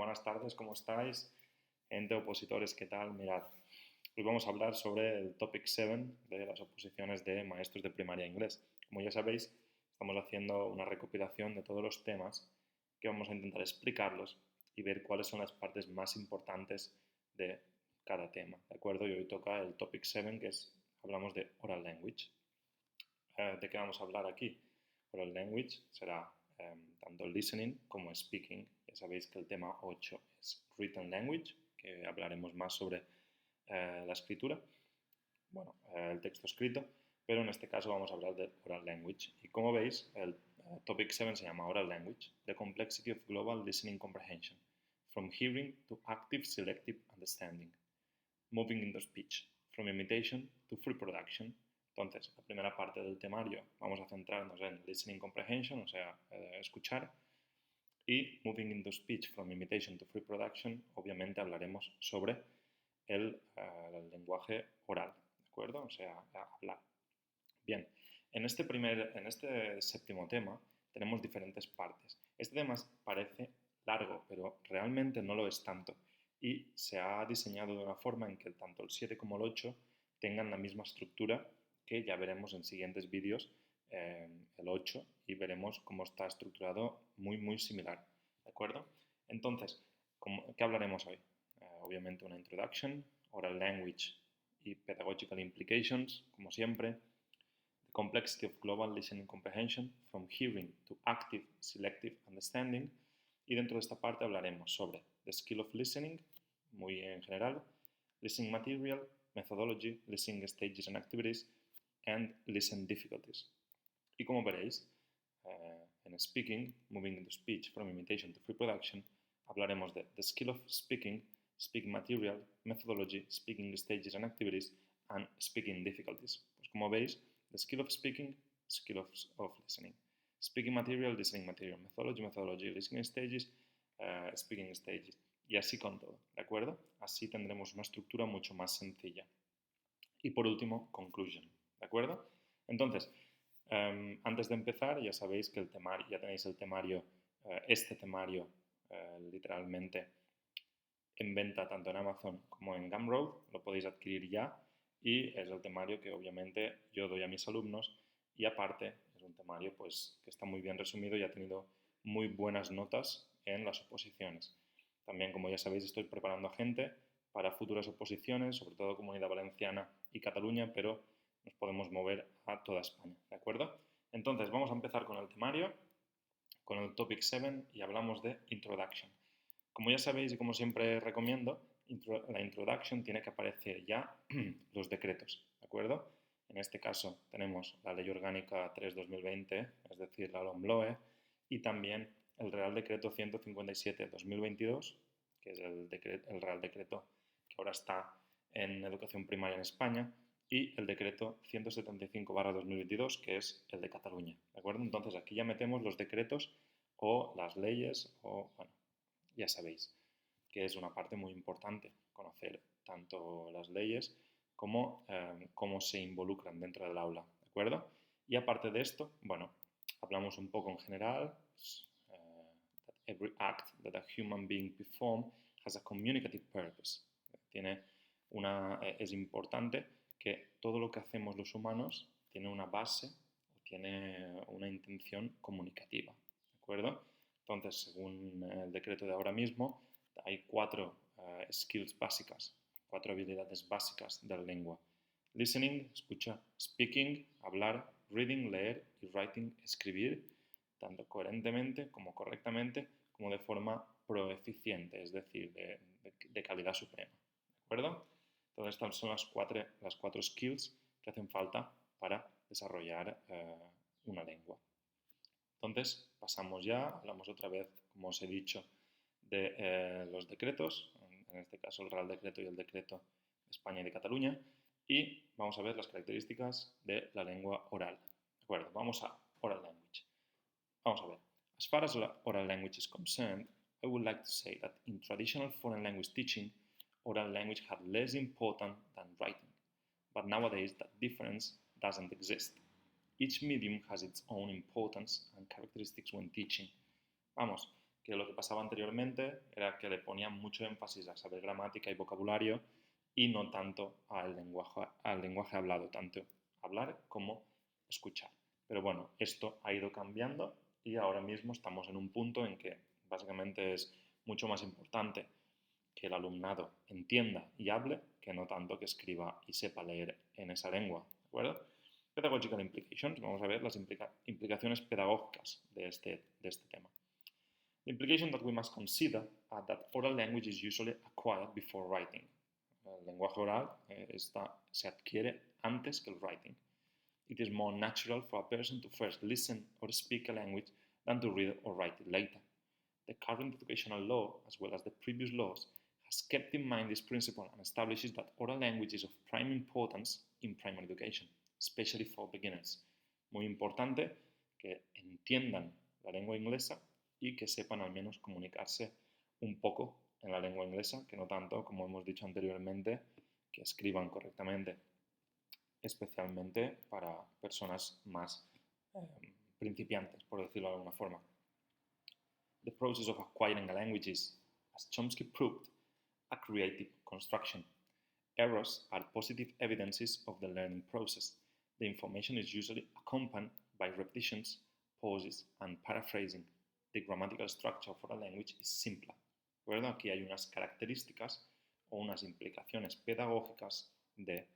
buenas tardes, ¿cómo estáis? Gente, opositores, ¿qué tal? Mirad, hoy vamos a hablar sobre el Topic 7 de las oposiciones de maestros de primaria inglés. Como ya sabéis, estamos haciendo una recopilación de todos los temas que vamos a intentar explicarlos y ver cuáles son las partes más importantes de cada tema, ¿de acuerdo? Y hoy toca el Topic 7, que es, hablamos de Oral Language. ¿De qué vamos a hablar aquí? Oral Language será tanto listening como speaking. Ya sabéis que el tema 8 es Written Language, que hablaremos más sobre la escritura, bueno, el texto escrito, pero en este caso vamos a hablar de Oral Language. Y como veis, el Topic 7 se llama Oral Language, The Complexity of Global Listening Comprehension, From Hearing to Active Selective Understanding, Moving into Speech, From Imitation to Free Production. Entonces, la primera parte del temario vamos a centrarnos en Listening Comprehension, o sea, escuchar, y Moving into Speech, From Imitation to Free Production, obviamente hablaremos sobre el lenguaje oral, ¿de acuerdo? O sea, hablar. Bien, en este séptimo tema tenemos diferentes partes. Este tema parece largo, pero realmente no lo es tanto. Y se ha diseñado de una forma en que tanto el 7 como el 8 tengan la misma estructura, que ya veremos en siguientes vídeos, el 8, y veremos cómo está estructurado muy similar, ¿de acuerdo? Entonces, ¿qué hablaremos hoy? Obviamente una introduction, oral language y pedagogical implications, como siempre, the complexity of global listening comprehension, from hearing to active selective understanding, y dentro de esta parte hablaremos sobre the skill of listening, muy en general, listening material, methodology, listening stages and activities, and listening difficulties. Y como veréis, en speaking, moving into speech from imitation to free production, hablaremos de the skill of speaking, speaking material, methodology, speaking stages and activities, and speaking difficulties. Pues como veis, the skill of speaking, skill of listening, speaking material, listening material, methodology, listening stages, speaking stages, y así con todo, ¿de acuerdo? Así tendremos una estructura mucho más sencilla. Y por último, conclusion, ¿de acuerdo? Entonces, antes de empezar, ya sabéis que ya tenéis el temario, este temario, literalmente en venta tanto en Amazon como en Gumroad, lo podéis adquirir ya, y es el temario que obviamente yo doy a mis alumnos, y aparte es un temario pues que está muy bien resumido y ha tenido muy buenas notas en las oposiciones. También, como ya sabéis, estoy preparando a gente para futuras oposiciones, sobre todo Comunidad Valenciana y Cataluña, pero nos podemos mover a toda España, ¿de acuerdo? Entonces, vamos a empezar con el temario, con el Topic 7, y hablamos de Introduction. Como ya sabéis y como siempre recomiendo, la Introduction tiene que aparecer ya los decretos, ¿de acuerdo? En este caso tenemos la Ley Orgánica 3-2020, es decir, la LOMLOE, y también el Real Decreto 157-2022, que es el Real Decreto que ahora está en educación primaria en España, y el Decreto 175-2022, que es el de Cataluña, ¿de acuerdo? Entonces aquí ya metemos los decretos o las leyes, o bueno, ya sabéis que es una parte muy importante conocer tanto las leyes como cómo se involucran dentro del aula, ¿de acuerdo? Y aparte de esto, bueno, hablamos un poco en general, that every act that a human being performs has a communicative purpose. Es importante que todo lo que hacemos los humanos tiene una base o tiene una intención comunicativa, ¿de acuerdo? Entonces, según el decreto de ahora mismo, hay 4 skills básicas, 4 habilidades básicas de la lengua. Listening, escucha; speaking, hablar; reading, leer; y writing, escribir, tanto coherentemente como correctamente, como de forma proeficiente, es decir, de calidad suprema. ¿De acuerdo? Entonces, estas son las cuatro skills que hacen falta para desarrollar una lengua. Entonces, pasamos ya, hablamos otra vez, como os he dicho, de los decretos, en este caso el Real Decreto y el Decreto de España y de Cataluña, y vamos a ver las características de la lengua oral. ¿De acuerdo? Vamos a Oral Language. Vamos a ver. As far as oral language is concerned, I would like to say that in traditional foreign language teaching, oral language had less importance than writing, but nowadays that difference doesn't exist. Each medium has its own importance and characteristics when teaching. Vamos, que lo que pasaba anteriormente era que le ponían mucho énfasis a saber gramática y vocabulario y no tanto al lenguaje hablado, tanto hablar como escuchar. Pero bueno, esto ha ido cambiando y ahora mismo estamos en un punto en que básicamente es mucho más importante que el alumnado entienda y hable que no tanto que escriba y sepa leer en esa lengua, ¿de acuerdo? Pedagogical implications, vamos a ver las implicaciones pedagógicas de este tema. The implication that we must consider are that oral language is usually acquired before writing. El lenguaje oral se adquiere antes que el writing. It is more natural for a person to first listen or speak a language than to read or write it later. The current educational law, as well as the previous laws, has kept in mind this principle and establishes that oral language is of prime importance in primary education, especially for beginners. Muy importante que entiendan la lengua inglesa y que sepan al menos comunicarse un poco en la lengua inglesa, que no tanto, como hemos dicho anteriormente, que escriban correctamente, especialmente para personas más principiantes, por decirlo de alguna forma. The process of acquiring a language is, as Chomsky proved, a creative construction. Errors are positive evidences of the learning process. The information is usually accompanied by repetitions, pauses, and paraphrasing. The grammatical structure for a language is simpler. ¿Recuerdo? Aquí hay unas características o unas implicaciones pedagógicas del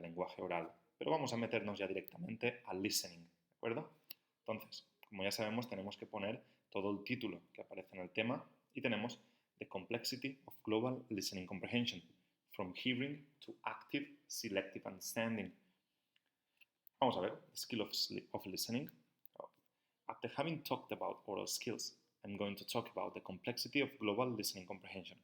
lenguaje oral. Pero vamos a meternos ya directamente al listening, ¿de acuerdo? Entonces, como ya sabemos, tenemos que poner todo el título que aparece en el tema y tenemos The Complexity of Global Listening Comprehension, from hearing to active selective understanding. Vamos a ver, the skill of listening. After having talked about oral skills, I'm going to talk about the complexity of global listening comprehension.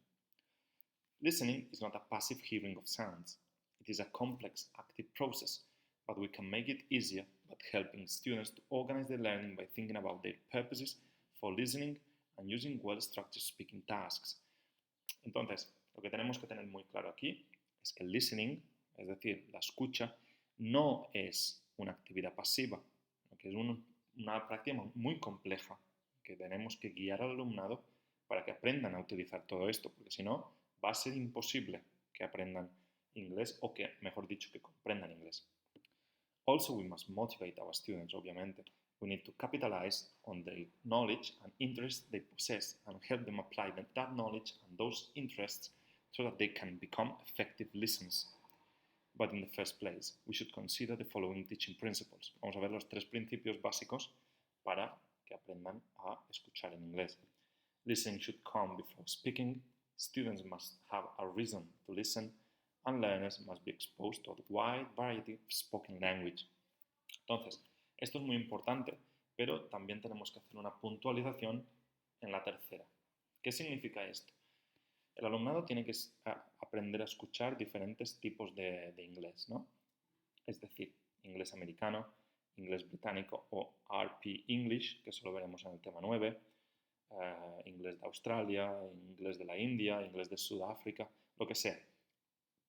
Listening is not a passive hearing of sounds. It is a complex, active process, but we can make it easier by helping students to organize their learning by thinking about their purposes for listening and using well-structured speaking tasks. Entonces, lo que tenemos que tener muy claro aquí es que el listening, es decir, la escucha, no es una actividad pasiva, que es una práctica muy compleja, que tenemos que guiar al alumnado para que aprendan a utilizar todo esto, porque si no, va a ser imposible que aprendan inglés o que, mejor dicho, que comprendan inglés. Also, we must motivate our students, obviamente. We need to capitalize on the knowledge and interests they possess and help them apply that knowledge and those interests so that they can become effective listeners. But in the first place, we should consider the following teaching principles. Vamos a ver los 3 principios básicos para que aprendan a escuchar en inglés. Listening should come before speaking. Students must have a reason to listen. And learners must be exposed to a wide variety of spoken language. Entonces, esto es muy importante, pero también tenemos que hacer una puntualización en la tercera. ¿Qué significa esto? El alumnado tiene que aprender a escuchar diferentes tipos de inglés, ¿no? Es decir, inglés americano, inglés británico o RP English, que eso lo veremos en el tema 9, inglés de Australia, inglés de la India, inglés de Sudáfrica, lo que sea.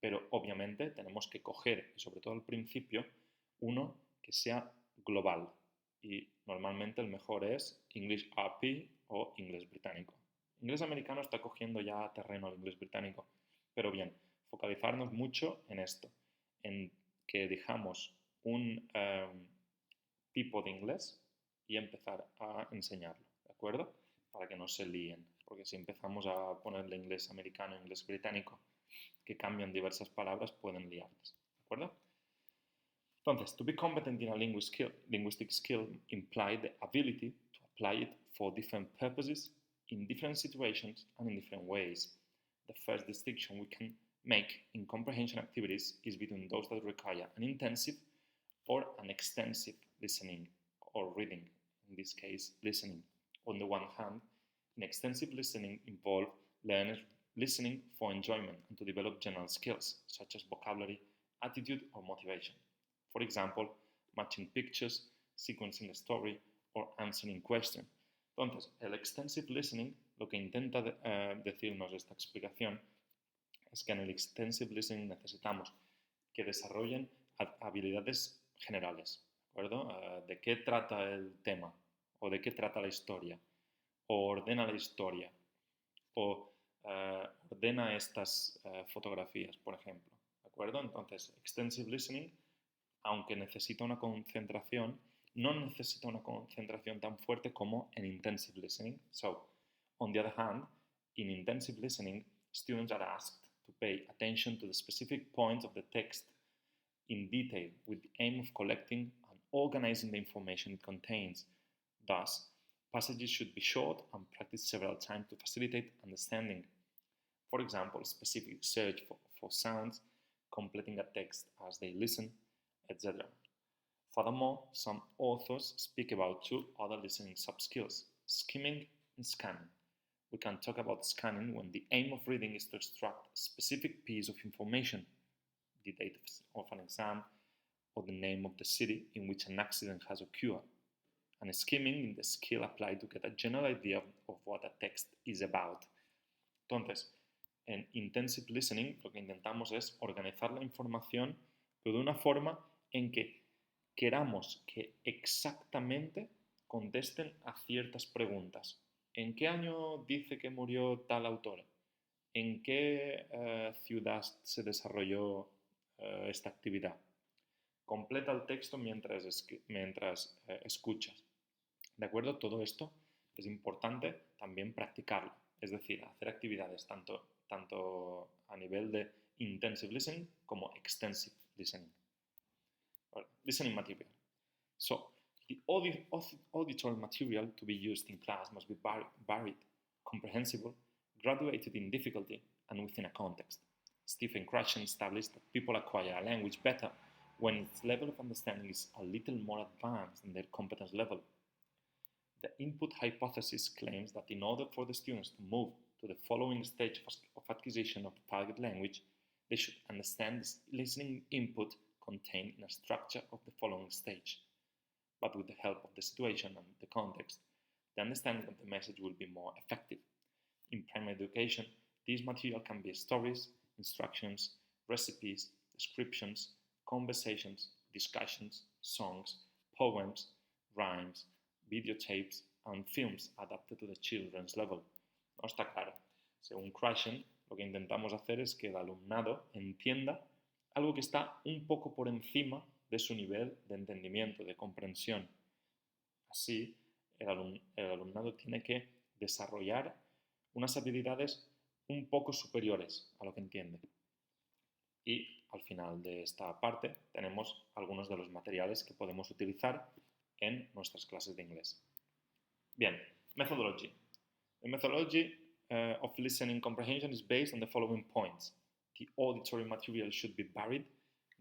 Pero obviamente tenemos que coger, y sobre todo al principio, uno que sea global. Y normalmente el mejor es English RP o inglés británico. Inglés americano está cogiendo ya terreno al inglés británico. Pero bien, focalizarnos mucho en esto, en que dejamos un tipo de inglés y empezar a enseñarlo, ¿de acuerdo? Para que no se líen, porque si empezamos a ponerle inglés americano, inglés británico, que cambian diversas palabras, pueden liarles, ¿de acuerdo? Entonces, to be competent in a linguistic skill implies the ability to apply it for different purposes, in different situations, and in different ways. The first distinction we can make in comprehension activities is between those that require an intensive or an extensive listening or reading, in this case, listening. On the one hand, in extensive listening involves learners listening for enjoyment and to develop general skills, such as vocabulary, attitude, or motivation. For example, matching pictures, sequencing a story, or answering questions. Entonces, el extensive listening, lo que intenta decirnos esta explicación, es que en el extensive listening necesitamos que desarrollen habilidades generales, ¿de acuerdo? ¿De qué trata el tema? ¿O de qué trata la historia? o ordena la historia, o ordena estas fotografías, por ejemplo. ¿De acuerdo? Entonces, extensive listening, aunque necesita una concentración, no necesita una concentración tan fuerte como en intensive listening. So, on the other hand, in intensive listening, students are asked to pay attention to the specific points of the text in detail with the aim of collecting and organizing the information it contains. Thus, passages should be short and practiced several times to facilitate understanding. For example, specific search for sounds, completing a text as they listen, etc. Furthermore, some authors speak about two other listening sub-skills, skimming and scanning. We can talk about scanning when the aim of reading is to extract a specific piece of information, the date of an exam, or the name of the city in which an accident has occurred, and skimming in the skill applied to get a general idea of what a text is about. Entonces, en intensive listening lo que intentamos es organizar la información, pero de una forma en que queramos que exactamente contesten a ciertas preguntas. ¿En qué año dice que murió tal autora? ¿En qué ciudad se desarrolló esta actividad? Completa el texto mientras escuchas. ¿De acuerdo? Todo esto es importante también practicarlo. Es decir, hacer actividades tanto a nivel de intensive listening como extensive listening. Listening material. So, the auditory material to be used in class must be varied, comprehensible, graduated in difficulty, and within a context. Stephen Krashen established that people acquire a language better when its level of understanding is a little more advanced than their competence level. The input hypothesis claims that in order for the students to move to the following stage of acquisition of the target language, they should understand the listening input contained in a structure of the following stage. But with the help of the situation and the context, the understanding of the message will be more effective. In primary education, this material can be stories, instructions, recipes, descriptions, conversations, discussions, songs, poems, rhymes, videotapes, and films adapted to the children's level. ¿No? Está claro. Según Krashen, lo que intentamos hacer es que el alumnado entienda algo que está un poco por encima de su nivel de entendimiento, de comprensión. Así, el alumnado tiene que desarrollar unas habilidades un poco superiores a lo que entiende. Y al final de esta parte tenemos algunos de los materiales que podemos utilizar en nuestras clases de inglés. Bien, methodology. The methodology of listening comprehension is based on the following points. The auditory material should be varied,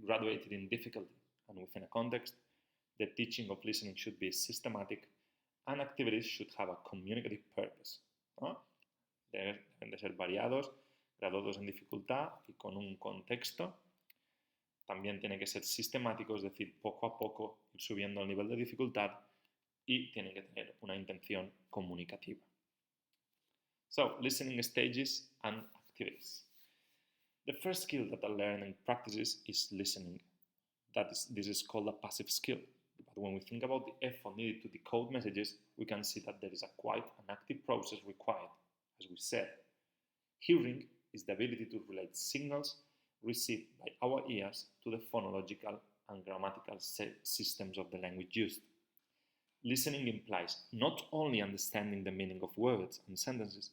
graduated in difficulty, and within a context. The teaching of listening should be systematic, and activities should have a communicative purpose. ¿No? Deben de ser variados, graduados en dificultad y con un contexto. También tiene que ser sistemático, es decir, poco a poco ir subiendo el nivel de dificultad y tiene que tener una intención comunicativa. So, listening stages and activities. The first skill that a learner practices is listening. This is called a passive skill. But when we think about the effort needed to decode messages, we can see that there is quite an active process required. As we said, hearing is the ability to relate signals received by our ears to the phonological and grammatical systems of the language used. Listening implies not only understanding the meaning of words and sentences,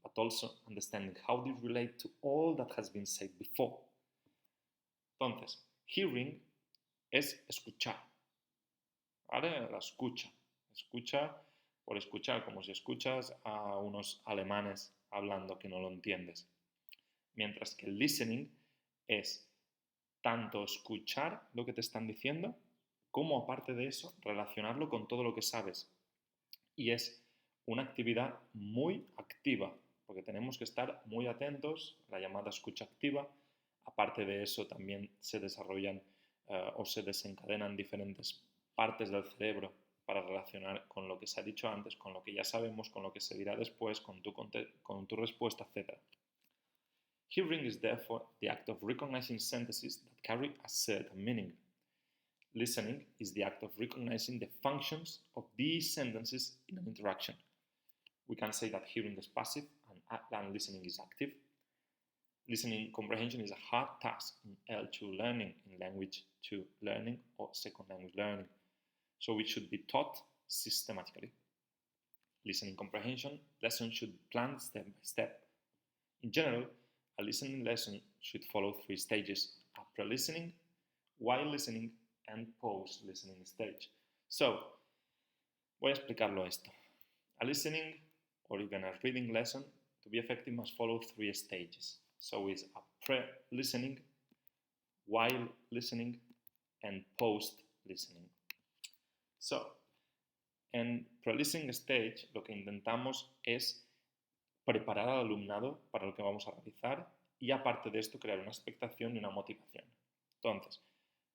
but also understanding how they relate to all that has been said before. Entonces, hearing es escuchar, ¿vale? La escucha. Escucha por escuchar, como si escuchas a unos alemanes hablando que no lo entiendes. Mientras que el listening es tanto escuchar lo que te están diciendo, como aparte de eso, relacionarlo con todo lo que sabes. Y es una actividad muy activa, porque tenemos que estar muy atentos a la llamada escucha activa. Aparte de eso, también se desarrollan o se desencadenan diferentes partes del cerebro para relacionar con lo que se ha dicho antes, con lo que ya sabemos, con lo que se dirá después, con tu respuesta, etc. Hearing is therefore the act of recognizing sentences that carry a certain meaning. Listening is the act of recognizing the functions of these sentences in an interaction. we can say that hearing is passive and listening is active. Listening comprehension is a hard task in L2 learning, in language 2 learning or second language learning. So it should be taught systematically. Listening comprehension lesson should be planned step by step. In general, a listening lesson should follow 3 stages: a pre-listening, while listening, and post-listening stage. So, voy a explicarlo esto. A listening or even a reading lesson, to be effective, must follow 3 stages. So it's a pre-listening, while listening, and post-listening. So, en pre-listening stage lo que intentamos es preparar al alumnado para lo que vamos a realizar y aparte de esto crear una expectación y una motivación. Entonces,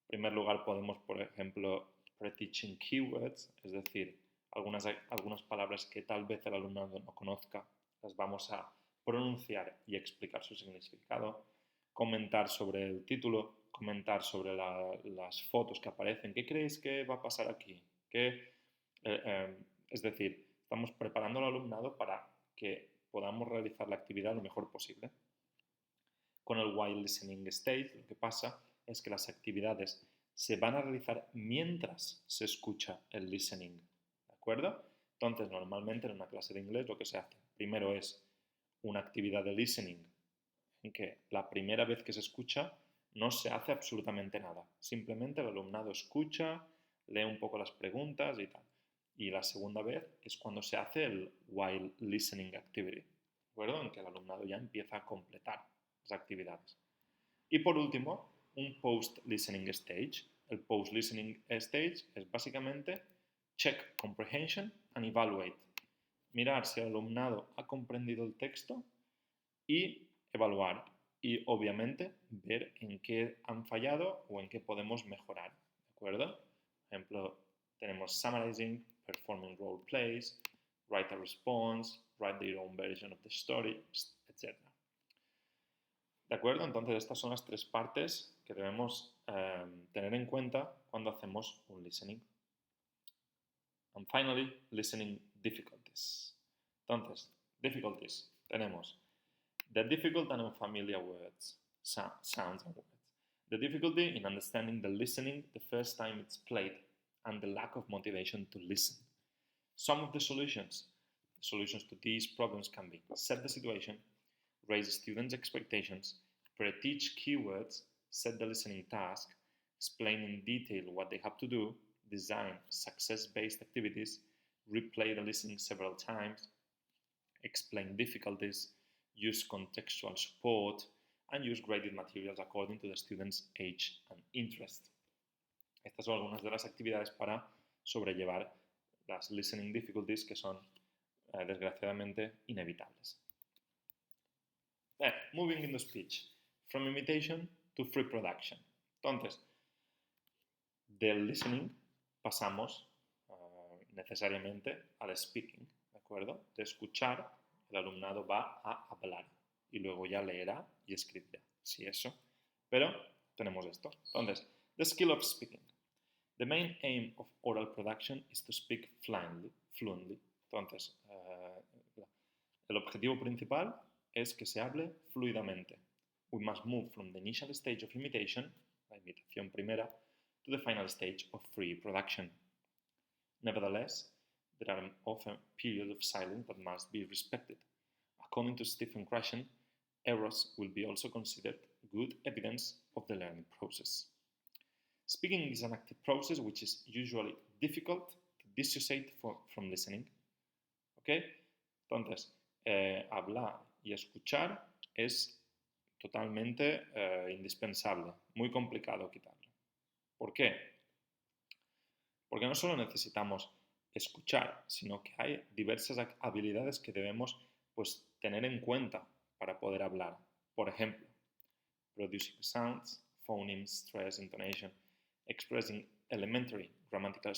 en primer lugar podemos, por ejemplo, pre-teaching keywords, es decir, algunas palabras que tal vez el alumnado no conozca, las vamos a pronunciar y explicar su significado, comentar sobre el título, comentar sobre las fotos que aparecen, ¿qué creéis que va a pasar aquí? Es decir, estamos preparando al alumnado para que podamos realizar la actividad lo mejor posible. Con el while listening stage lo que pasa es que las actividades se van a realizar mientras se escucha el listening, ¿de acuerdo? Entonces, normalmente en una clase de inglés lo que se hace primero es una actividad de listening en que la primera vez que se escucha no se hace absolutamente nada. Simplemente el alumnado escucha, lee un poco las preguntas y tal. Y la segunda vez es cuando se hace el while listening activity, ¿de acuerdo? En que el alumnado ya empieza a completar las actividades. Y por último, un post-listening stage. El post-listening stage es básicamente check comprehension and evaluate. Mirar si el alumnado ha comprendido el texto y evaluar. Y obviamente ver en qué han fallado o en qué podemos mejorar, ¿de acuerdo? Por ejemplo, tenemos summarizing, performing role plays, write a response, write their own version of the story, etc. ¿De acuerdo? Entonces estas son las 3 partes que debemos tener en cuenta cuando hacemos un listening. And finally, listening difficulties. Entonces, difficulties, tenemos the difficult and unfamiliar words, sounds and words. The difficulty in understanding the listening the first time it's played and the lack of motivation to listen. Some of the solutions to these problems can be set the situation, raise students' expectations, pre-teach keywords, set the listening task, explain in detail what they have to do, design success-based activities, replay the listening several times, explain difficulties, use contextual support, and use graded materials according to the student's age and interest. Estas son algunas de las actividades para sobrellevar las listening difficulties que son, desgraciadamente, inevitables. Moving into speech, from imitation to free production. Entonces, del listening pasamos necesariamente al speaking, ¿de acuerdo? De escuchar, el alumnado va a hablar y luego ya leerá y escribirá, si eso. Pero tenemos esto. Entonces, the skill of speaking. The main aim of oral production is to speak fluently. Entonces, el objetivo principal es que se hable fluidamente. We must move from the initial stage of imitation, la imitación primera, to the final stage of free production. Nevertheless, there are often periods of silence that must be respected. According to Stephen Krashen, errors will be also considered good evidence of the learning process. Speaking is an active process which is usually difficult to dissociate from listening. ¿Ok? Entonces, hablar y escuchar es totalmente indispensable, muy complicado quitarlo. ¿Por qué? Porque no solo necesitamos escuchar, sino que hay diversas habilidades que debemos pues, tener en cuenta para poder hablar. Por ejemplo, producing sounds, phonemes, stress, intonation, expressing elementary grammatical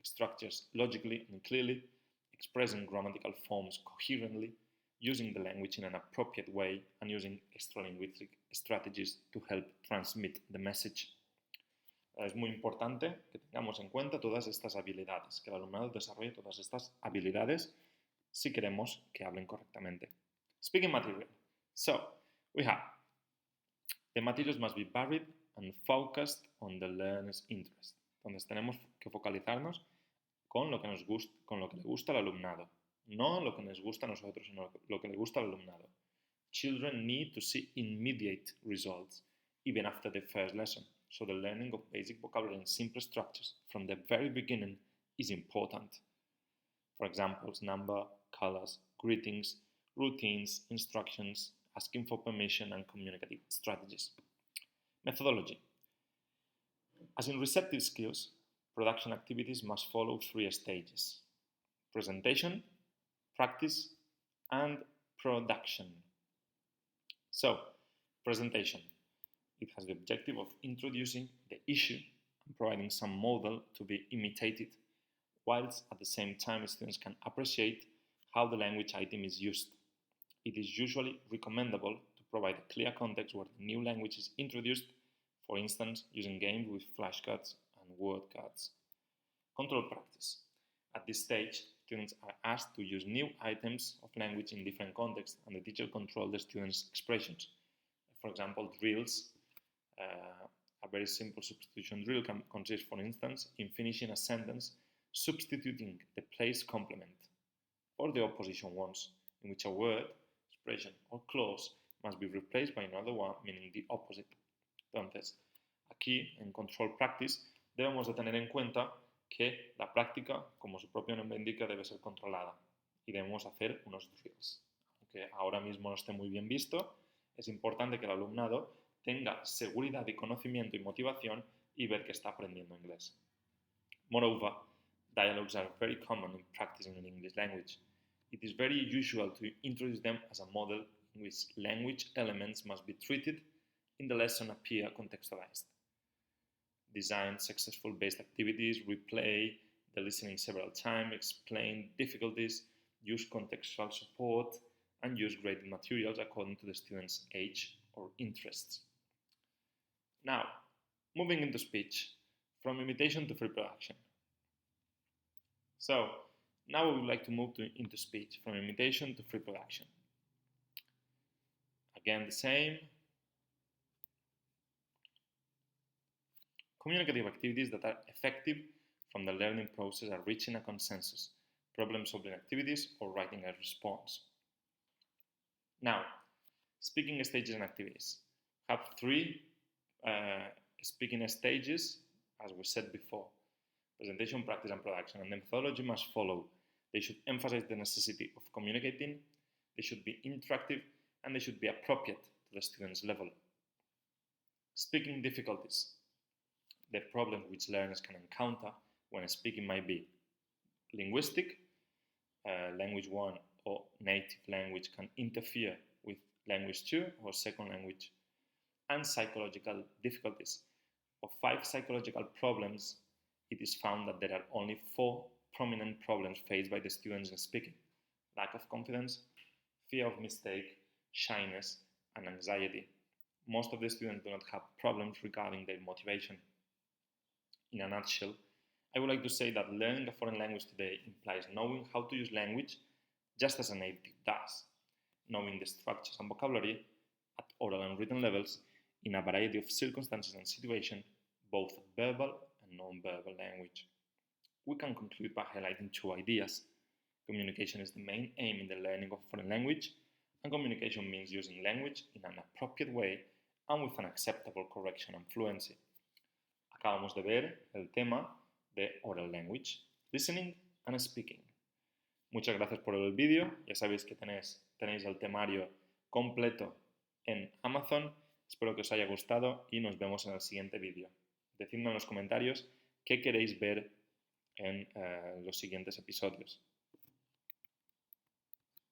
structures logically and clearly, expressing grammatical forms coherently, using the language in an appropriate way, and using extralinguistic strategies to help transmit the message. Es muy importante que tengamos en cuenta todas estas habilidades, que el alumnado desarrolle todas estas habilidades si queremos que hablen correctamente. Speaking material. So, we have the materials must be varied and focused on the learner's interest. Entonces tenemos que focalizarnos con lo que nos gusta, con lo que le gusta al alumnado, no lo que nos gusta a nosotros, sino lo que le gusta al alumnado. Children need to see immediate results, even after the first lesson, so the learning of basic vocabulary and simple structures from the very beginning is important. For examples, number, colors, greetings, routines, instructions, asking for permission, and communicative strategies. Methodology. As in receptive skills, production activities must follow 3 stages: presentation, practice, and production. So, presentation. It has the objective of introducing the issue and providing some model to be imitated, whilst at the same time students can appreciate how the language item is used. It is usually recommendable to provide a clear context where the new language is introduced, for instance, using games with flashcards and word cards. Control practice. At this stage, students are asked to use new items of language in different contexts, and the teacher controls the students' expressions. For example, drills. A very simple substitution drill can consist, for instance, in finishing a sentence substituting the place complement or the opposition ones, in which a word, expression, or clause must be replaced by another one meaning the opposite. Entonces, aquí en Control Practice debemos de tener en cuenta que la práctica, como su propio nombre indica, debe ser controlada y debemos hacer unos drills. Aunque ahora mismo no esté muy bien visto, es importante que el alumnado tenga seguridad y conocimiento y motivación y ver que está aprendiendo inglés. Moreover, dialogues are very common in practicing the English language. It is very usual to introduce them as a model in which language elements must be treated in the lesson appear contextualized. Design successful based activities, replay the listening several times, explain difficulties, use contextual support, and use graded materials according to the student's age or interests. Now, moving into speech, from imitation to free production. So, now we would like to move into speech, from imitation to free production. Again, the same. Communicative activities that are effective from the learning process are reaching a consensus, problem-solving activities, or writing a response. Now, speaking stages and activities. Have 3 speaking stages, as we said before: presentation, practice, and production. And the methodology must follow. They should emphasize the necessity of communicating, they should be interactive, and they should be appropriate to the student's level. Speaking difficulties. The problems which learners can encounter when speaking might be linguistic, language 1 or native language can interfere with language 2 or second language, and psychological difficulties. Of 5 psychological problems, it is found that there are only 4 prominent problems faced by the students in speaking: lack of confidence, fear of mistake, shyness, and anxiety. Most of the students do not have problems regarding their motivation. In a nutshell, I would like to say that learning a foreign language today implies knowing how to use language just as a native does, knowing the structures and vocabulary at oral and written levels in a variety of circumstances and situations, both verbal and non-verbal language. We can conclude by highlighting 2 ideas. Communication is the main aim in the learning of foreign language, and communication means using language in an appropriate way and with an acceptable correction and fluency. Acabamos de ver el tema de Oral Language, Listening and Speaking. Muchas gracias por el vídeo. Ya sabéis que tenéis el temario completo en Amazon. Espero que os haya gustado y nos vemos en el siguiente vídeo. Decidme en los comentarios qué queréis ver en los siguientes episodios.